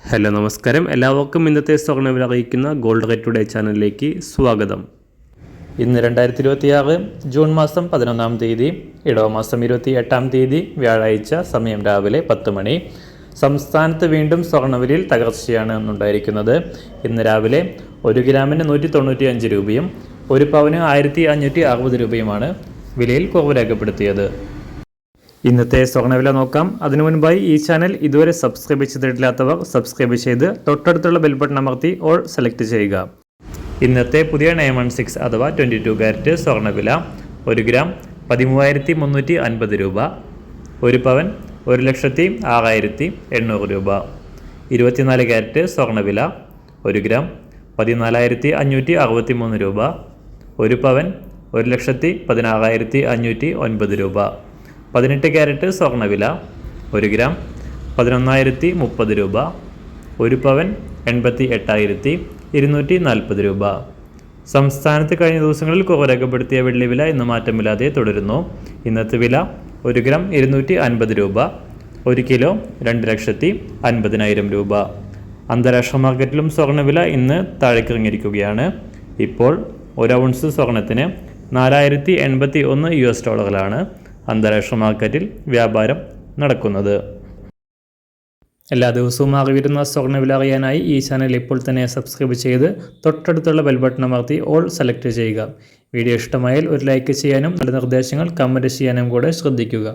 Hello നമസ്കാരം, എല്ലാവർക്കും ഇന്നത്തെ സ്വർണ്ണവില അറിയിക്കുന്ന ഗോൾഡ് റേറ്റ് ടുഡേ ചാനലിലേക്ക് സ്വാഗതം. ഇന്ന് 2026 ജൂൺ മാസം 11-ാം തീയതി, ഇടവമാസം 28-ാം തീയതി വ്യാഴാഴ്ച, സമയം രാവിലെ 10 മണി. സംസ്ഥാനത്ത് വീണ്ടും സ്വർണ്ണവിലയിൽ തകർച്ചയാണ് ഉണ്ടായിരിക്കുന്നത്. ഇന്ന് രാവിലെ 1 ഗ്രാമിന് 195 രൂപയും 1 പവന് 1560 രൂപയുമാണ് വിലയിൽ കുറവ് രേഖപ്പെടുത്തിയത്. ഇന്നത്തെ സ്വർണ്ണവില നോക്കാം. അതിനു മുൻപായി ഈ ചാനൽ ഇതുവരെ സബ്സ്ക്രൈബ് ചെയ്തിട്ടില്ലാത്തവർ സബ്സ്ക്രൈബ് ചെയ്ത് തൊട്ടടുത്തുള്ള ബെൽ ബട്ടൺ അമർത്തി ഓൾ സെലക്ട് ചെയ്യുക. ഇന്നത്തെ പുതിയ 916 അഥവാ 22 കാരറ്റ് സ്വർണ്ണവില 1 ഗ്രാം 13,350 രൂപ, 1 പവൻ 1,06,800 രൂപ. 24 കാരറ്റ് സ്വർണ്ണവില 1 ഗ്രാം 14,563 രൂപ, 1 പവൻ 1,16,509 രൂപ. 18 കാരറ്റ് സ്വർണ്ണവില 1 ഗ്രാം 11,030 രൂപ, 1 പവൻ 88,240 രൂപ. സംസ്ഥാനത്ത് കഴിഞ്ഞ ദിവസങ്ങളിൽ കുറവ് രേഖപ്പെടുത്തിയ വെള്ളിവില ഇന്ന് മാറ്റമില്ലാതെ തുടരുന്നു. ഇന്നത്തെ വില 1 ഗ്രാം 250 രൂപ, 1 കിലോ 2,50,000 രൂപ. അന്താരാഷ്ട്ര മാർക്കറ്റിലും സ്വർണ്ണവില ഇന്ന് താഴേക്കിറങ്ങിയിരിക്കുകയാണ്. ഇപ്പോൾ 1 ഔൺസ് സ്വർണ്ണത്തിന് $4,081 അന്താരാഷ്ട്ര മാർക്കറ്റിൽ വ്യാപാരം നടക്കുന്നത്. എല്ലാ ദിവസവും മാറി വരുന്ന സ്വർണ്ണവില അറിയാനായി ഈ ചാനൽ ഇപ്പോൾ തന്നെ സബ്സ്ക്രൈബ് ചെയ്ത് തൊട്ടടുത്തുള്ള ബെൽ ബട്ടൺ അമർത്തി ഓൾ സെലക്ട് ചെയ്യുക. വീഡിയോ ഇഷ്ടമായാൽ ഒരു ലൈക്ക് ചെയ്യാനും നല്ല നിർദ്ദേശങ്ങൾ കമൻറ്റ് ചെയ്യാനും കൂടെ ശ്രദ്ധിക്കുക.